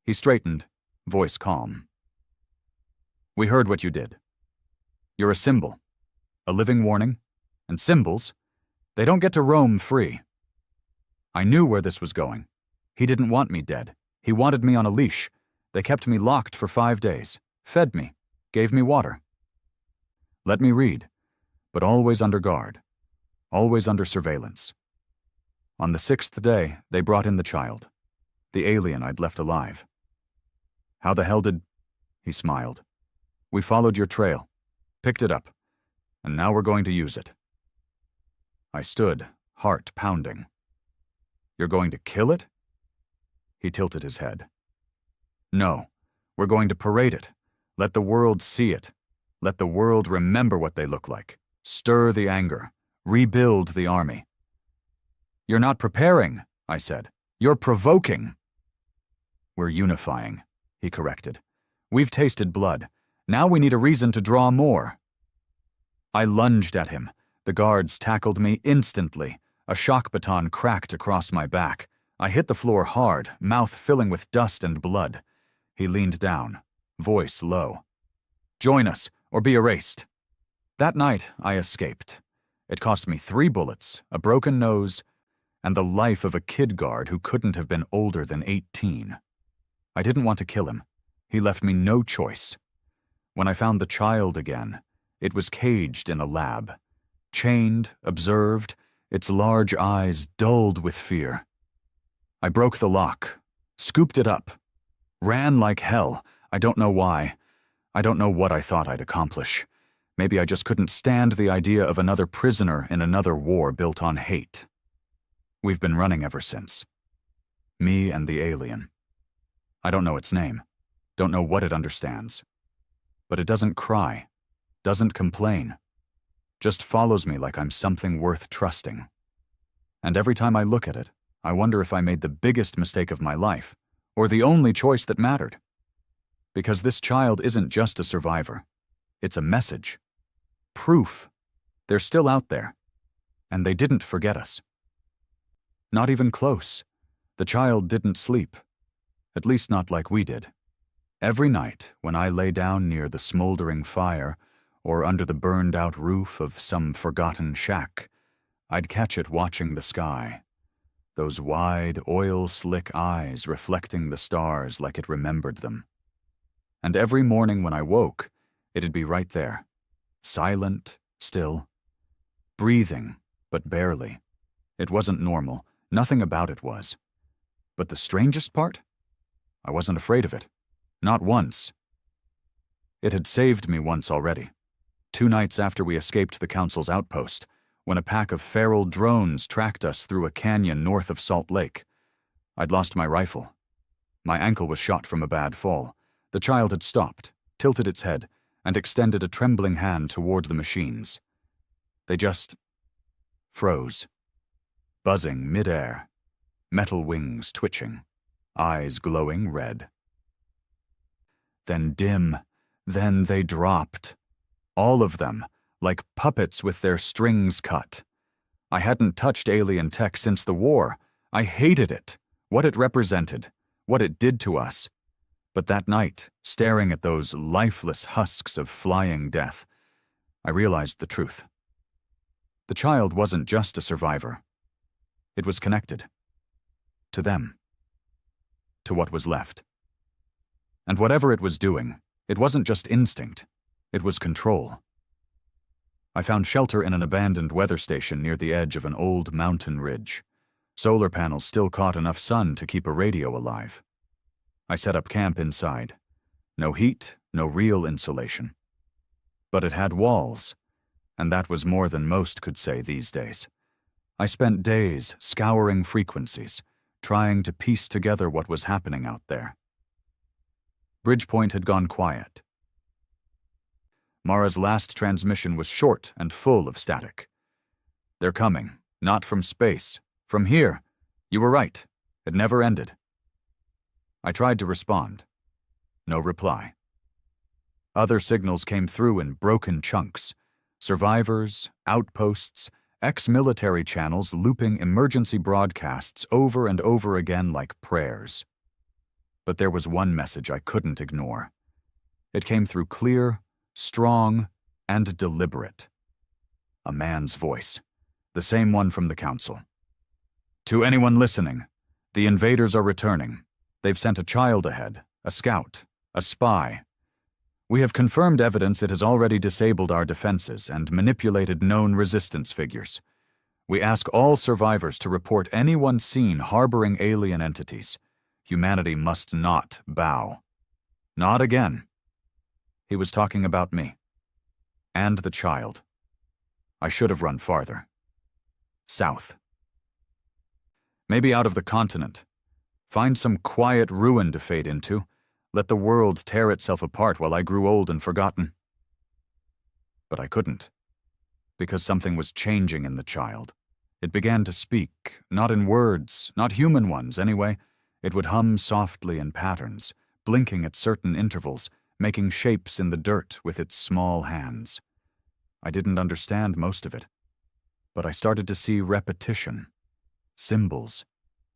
He straightened, voice calm. "We heard what you did. You're a symbol, a living warning, and symbols, they don't get to roam free." I knew where this was going. He didn't want me dead. He wanted me on a leash. They kept me locked for 5 days, fed me, gave me water. Let me read, but always under guard, always under surveillance. On the 6th day, they brought in the child, the alien I'd left alive. "How the hell did—" He smiled. "We followed your trail, picked it up, and now we're going to use it." I stood, heart pounding. "You're going to kill it?" He tilted his head. "No, we're going to parade it. Let the world see it. Let the world remember what they look like. Stir the anger. Rebuild the army." "You're not preparing," I said. "You're provoking." "We're unifying," he corrected. "We've tasted blood. Now we need a reason to draw more." I lunged at him. The guards tackled me instantly. A shock baton cracked across my back. I hit the floor hard, mouth filling with dust and blood. He leaned down, voice low. "Join us, or be erased." That night, I escaped. It cost me 3 bullets, a broken nose, and the life of a kid guard who couldn't have been older than 18. I didn't want to kill him. He left me no choice. When I found the child again, it was caged in a lab. Chained, observed, its large eyes dulled with fear. I broke the lock, scooped it up, ran like hell. I don't know why. I don't know what I thought I'd accomplish. Maybe I just couldn't stand the idea of another prisoner in another war built on hate. We've been running ever since. Me and the alien. I don't know its name, don't know what it understands. But it doesn't cry, doesn't complain, just follows me like I'm something worth trusting. And every time I look at it, I wonder if I made the biggest mistake of my life, or the only choice that mattered. Because this child isn't just a survivor. It's a message. Proof. They're still out there. And they didn't forget us. Not even close. The child didn't sleep. At least not like we did. Every night, when I lay down near the smoldering fire, or under the burned-out roof of some forgotten shack, I'd catch it watching the sky. Those wide, oil-slick eyes reflecting the stars like it remembered them. And every morning when I woke, it'd be right there. Silent, still. Breathing, but barely. It wasn't normal. Nothing about it was. But the strangest part? I wasn't afraid of it. Not once. It had saved me once already. 2 nights after we escaped the Council's outpost, when a pack of feral drones tracked us through a canyon north of Salt Lake. I'd lost my rifle. My ankle was shot from a bad fall. The child had stopped, tilted its head, and extended a trembling hand toward the machines. They just froze, buzzing mid-air, metal wings twitching, eyes glowing red. Then dim, then they dropped. All of them, like puppets with their strings cut. I hadn't touched alien tech since the war. I hated it, what it represented, what it did to us. But that night, staring at those lifeless husks of flying death, I realized the truth. The child wasn't just a survivor. It was connected. To them. To what was left. And whatever it was doing, it wasn't just instinct. It was control. I found shelter in an abandoned weather station near the edge of an old mountain ridge. Solar panels still caught enough sun to keep a radio alive. I set up camp inside. No heat, no real insulation. But it had walls, and that was more than most could say these days. I spent days scouring frequencies, trying to piece together what was happening out there. Bridgepoint had gone quiet. Mara's last transmission was short and full of static. They're coming, not from space, from here. You were right. It never ended. I tried to respond. No reply. Other signals came through in broken chunks. Survivors, outposts, ex-military channels looping emergency broadcasts over and over again like prayers. But there was one message I couldn't ignore. It came through clear, strong, and deliberate. A man's voice, the same one from the council. To anyone listening, the invaders are returning. They've sent a child ahead, a scout, a spy. We have confirmed evidence it has already disabled our defenses and manipulated known resistance figures. We ask all survivors to report anyone seen harboring alien entities. Humanity must not bow. Not again. He was talking about me. And the child. I should have run farther. South. Maybe out of the continent. Find some quiet ruin to fade into. Let the world tear itself apart while I grew old and forgotten. But I couldn't. Because something was changing in the child. It began to speak, not in words, not human ones anyway. It would hum softly in patterns, blinking at certain intervals, making shapes in the dirt with its small hands. I didn't understand most of it, but I started to see repetition, symbols,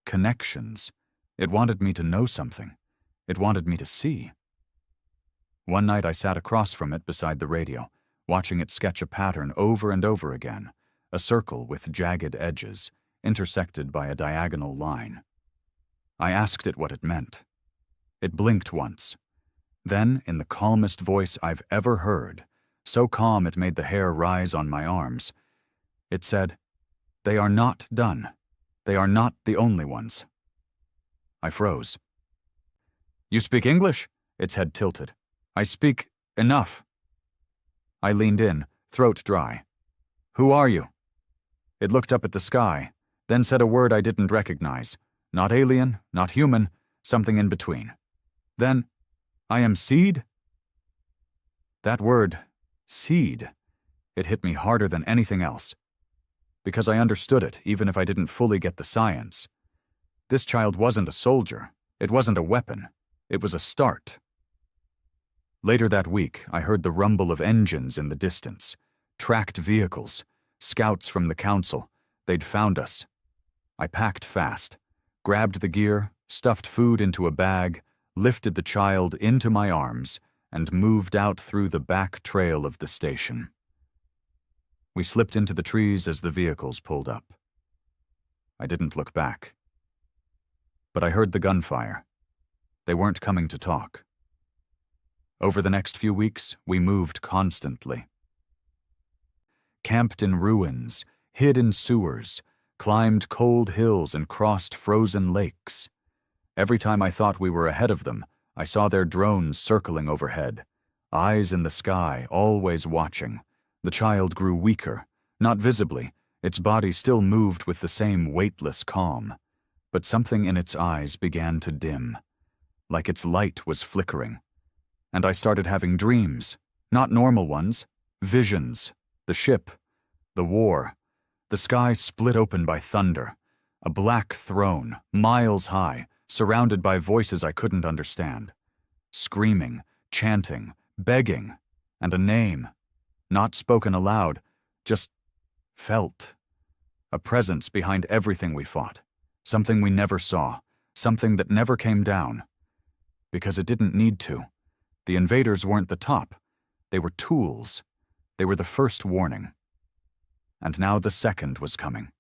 connections. It wanted me to know something. It wanted me to see. One night I sat across from it beside the radio, watching it sketch a pattern over and over again, a circle with jagged edges, intersected by a diagonal line. I asked it what it meant. It blinked once. Then, in the calmest voice I've ever heard, so calm it made the hair rise on my arms, it said, "They are not done. They are not the only ones." I froze. "You speak English?" Its head tilted. "I speak enough." I leaned in, throat dry. "Who are you?" It looked up at the sky, then said a word I didn't recognize. Not alien, not human, something in between. Then, "I am seed?" That word, seed, it hit me harder than anything else. Because I understood it, even if I didn't fully get the science. This child wasn't a soldier. It wasn't a weapon. It was a start. Later that week, I heard the rumble of engines in the distance. Tracked vehicles. Scouts from the council. They'd found us. I packed fast. Grabbed the gear, stuffed food into a bag, lifted the child into my arms, and moved out through the back trail of the station. We slipped into the trees as the vehicles pulled up. I didn't look back. But I heard the gunfire. They weren't coming to talk. Over the next few weeks, we moved constantly. Camped in ruins, hid in sewers, climbed cold hills and crossed frozen lakes. Every time I thought we were ahead of them, I saw their drones circling overhead, eyes in the sky, always watching. The child grew weaker, not visibly. Its body still moved with the same weightless calm. But something in its eyes began to dim, like its light was flickering. And I started having dreams, not normal ones, visions, the ship, the war. The sky split open by thunder, a black throne, miles high, surrounded by voices I couldn't understand. Screaming, chanting, begging, and a name. Not spoken aloud, just felt. A presence behind everything we fought. Something we never saw. Something that never came down. Because it didn't need to. The invaders weren't the top. They were tools. They were the first warning. And now the second was coming.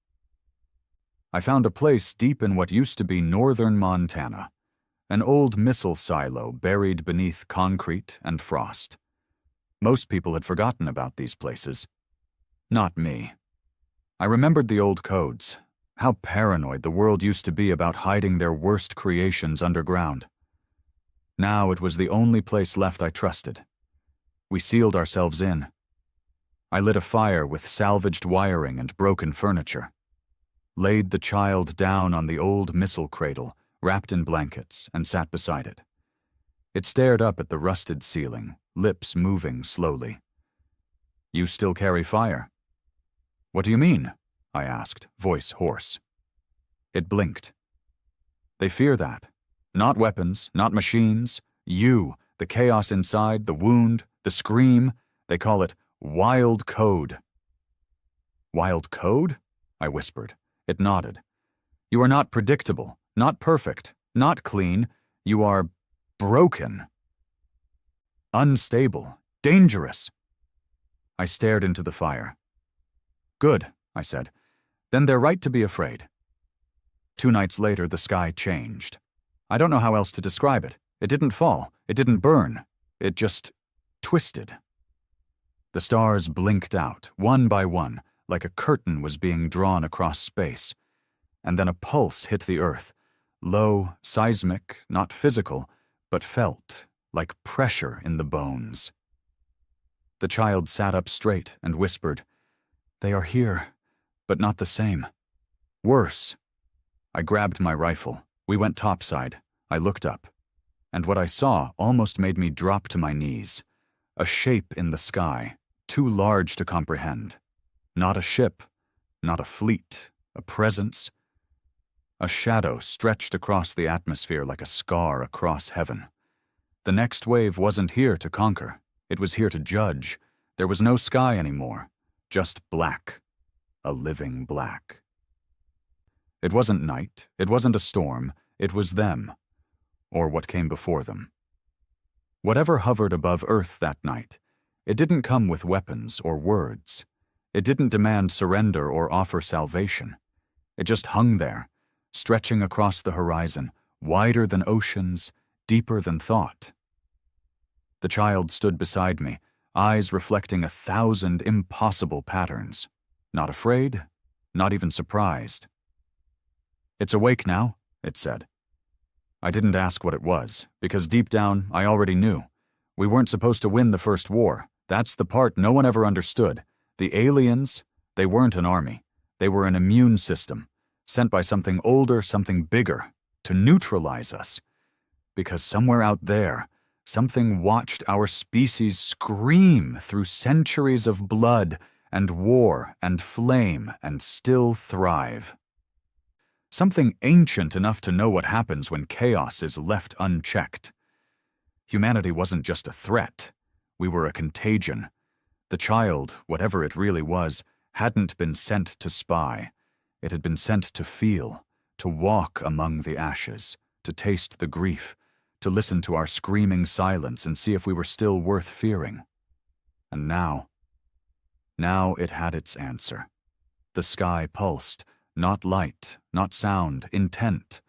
I found a place deep in what used to be northern Montana, an old missile silo buried beneath concrete and frost. Most people had forgotten about these places. Not me. I remembered the old codes, how paranoid the world used to be about hiding their worst creations underground. Now it was the only place left I trusted. We sealed ourselves in. I lit a fire with salvaged wiring and broken furniture, laid the child down on the old missile cradle, wrapped in blankets, and sat beside it. It stared up at the rusted ceiling, lips moving slowly. "You still carry fire?" "What do you mean?" I asked, voice hoarse. It blinked. "They fear that. Not weapons, not machines. You, the chaos inside, the wound, the scream. They call it wild code." "Wild code?" I whispered. It nodded. "You are not predictable, not perfect, not clean. You are broken. Unstable, dangerous." I stared into the fire. "Good," I said. "Then they're right to be afraid." 2 nights later, the sky changed. I don't know how else to describe it. It didn't fall. It didn't burn. It just twisted. The stars blinked out, one by one, like a curtain was being drawn across space. And then a pulse hit the earth. Low, seismic, not physical, but felt, like pressure in the bones. The child sat up straight and whispered, "They are here, but not the same. Worse." I grabbed my rifle. We went topside. I looked up. And what I saw almost made me drop to my knees. A shape in the sky, too large to comprehend. Not a ship, not a fleet, a presence. A shadow stretched across the atmosphere like a scar across heaven. The next wave wasn't here to conquer. It was here to judge. There was no sky anymore, just black. A living black. It wasn't night, it wasn't a storm, it was them, or what came before them. Whatever hovered above Earth that night, it didn't come with weapons or words. It didn't demand surrender or offer salvation. It just hung there, stretching across the horizon, wider than oceans, deeper than thought. The child stood beside me, eyes reflecting 1,000 impossible patterns. Not afraid, not even surprised. "It's awake now," it said. I didn't ask what it was, because deep down I already knew. We weren't supposed to win the first war. That's the part no one ever understood. The aliens, they weren't an army. They were an immune system, sent by something older, something bigger, to neutralize us. Because somewhere out there, something watched our species scream through centuries of blood and war and flame and still thrive. Something ancient enough to know what happens when chaos is left unchecked. Humanity wasn't just a threat. We were a contagion. The child, whatever it really was, hadn't been sent to spy. It had been sent to feel, to walk among the ashes, to taste the grief, to listen to our screaming silence and see if we were still worth fearing. And now it had its answer. The sky pulsed, not light, not sound, intent.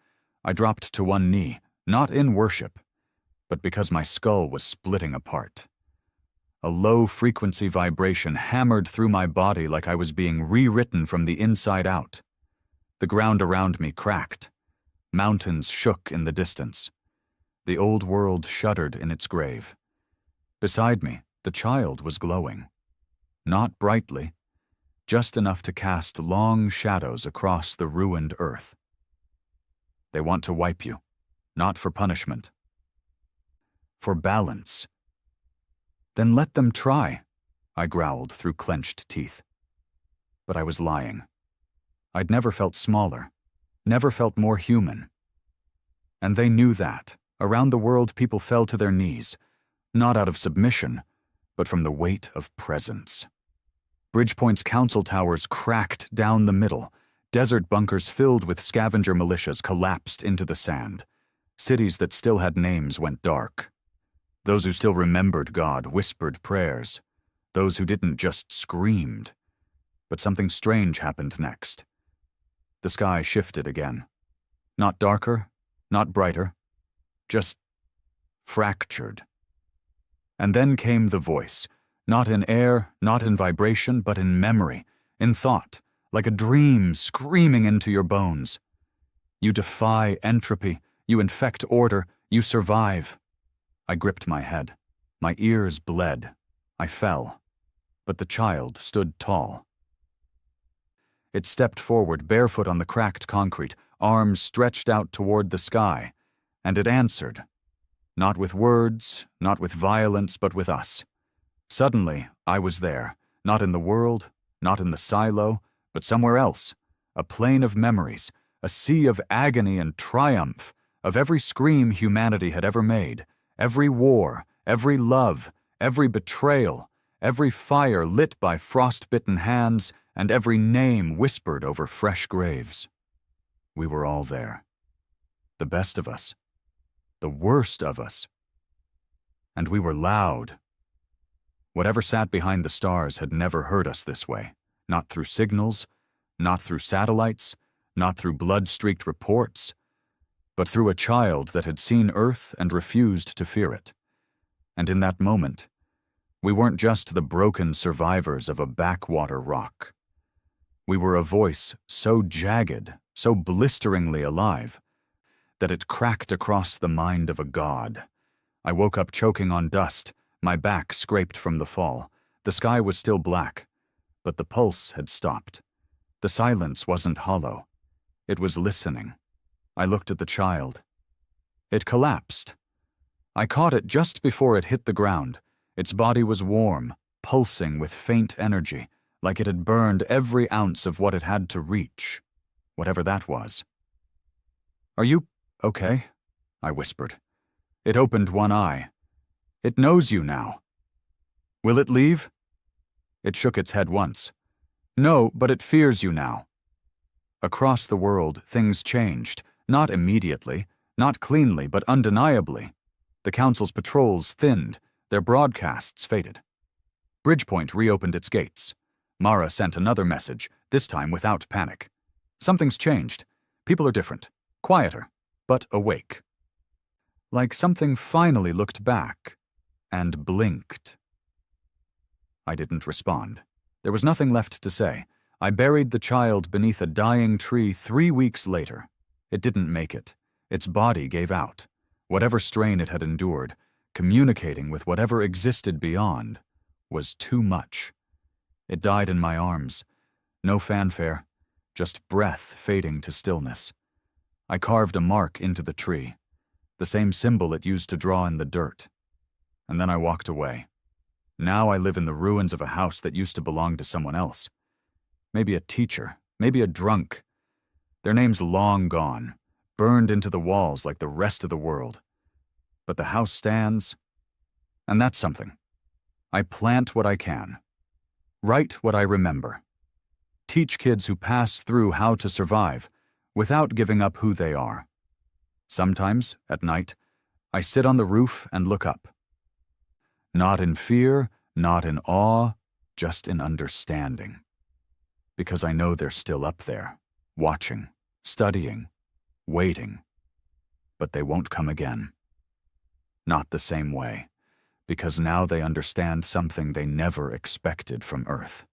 I dropped to one knee, not in worship, but because my skull was splitting apart. A low-frequency vibration hammered through my body like I was being rewritten from the inside out. The ground around me cracked. Mountains shook in the distance. The old world shuddered in its grave. Beside me, the child was glowing. Not brightly, just enough to cast long shadows across the ruined earth. They want to wipe you, not for punishment. For balance. Then let them try, I growled through clenched teeth. But I was lying. I'd never felt smaller, never felt more human. And they knew that. Around the world, people fell to their knees, not out of submission, but from the weight of presence. Bridgepoint's council towers cracked down the middle. Desert bunkers filled with scavenger militias collapsed into the sand. Cities that still had names went dark. Those who still remembered God whispered prayers. Those who didn't just screamed. But something strange happened next. The sky shifted again. Not darker, not brighter, just fractured. And then came the voice, not in air, not in vibration, but in memory, in thought, like a dream screaming into your bones. You defy entropy, you infect order, you survive. I gripped my head. My ears bled. I fell. But the child stood tall. It stepped forward, barefoot on the cracked concrete, arms stretched out toward the sky, and it answered. Not with words, not with violence, but with us. Suddenly, I was there, not in the world, not in the silo, but somewhere else, a plane of memories, a sea of agony and triumph, of every scream humanity had ever made, every war, every love, every betrayal, every fire lit by frost-bitten hands, and every name whispered over fresh graves. We were all there. The best of us. The worst of us. And we were loud. Whatever sat behind the stars had never heard us this way, not through signals, not through satellites, not through blood-streaked reports, but through a child that had seen Earth and refused to fear it. And in that moment, we weren't just the broken survivors of a backwater rock. We were a voice so jagged, so blisteringly alive, that it cracked across the mind of a god. I woke up choking on dust, my back scraped from the fall. The sky was still black, but the pulse had stopped. The silence wasn't hollow. It was listening. I looked at the child. It collapsed. I caught it just before it hit the ground. Its body was warm, pulsing with faint energy, like it had burned every ounce of what it had to reach, whatever that was. "Are you okay?" I whispered. It opened one eye. "It knows you now." "Will it leave?" It shook its head once. "No, but it fears you now." Across the world, things changed, not immediately, not cleanly, but undeniably. The Council's patrols thinned, their broadcasts faded. Bridgepoint reopened its gates. Mara sent another message, this time without panic. Something's changed. People are different, quieter, but awake. Like something finally looked back and blinked. I didn't respond. There was nothing left to say. I buried the child beneath a dying tree 3 weeks later. It didn't make it. Its body gave out. Whatever strain it had endured, communicating with whatever existed beyond, was too much. It died in my arms. No fanfare, just breath fading to stillness. I carved a mark into the tree, the same symbol it used to draw in the dirt. And then I walked away. Now I live in the ruins of a house that used to belong to someone else. Maybe a teacher, maybe a drunk. Their name's long gone, burned into the walls like the rest of the world. But the house stands, and that's something. I plant what I can. Write what I remember. Teach kids who pass through how to survive without giving up who they are. Sometimes, at night, I sit on the roof and look up. Not in fear, not in awe, just in understanding. Because I know they're still up there, watching, studying, waiting. But they won't come again. Not the same way, because now they understand something they never expected from Earth.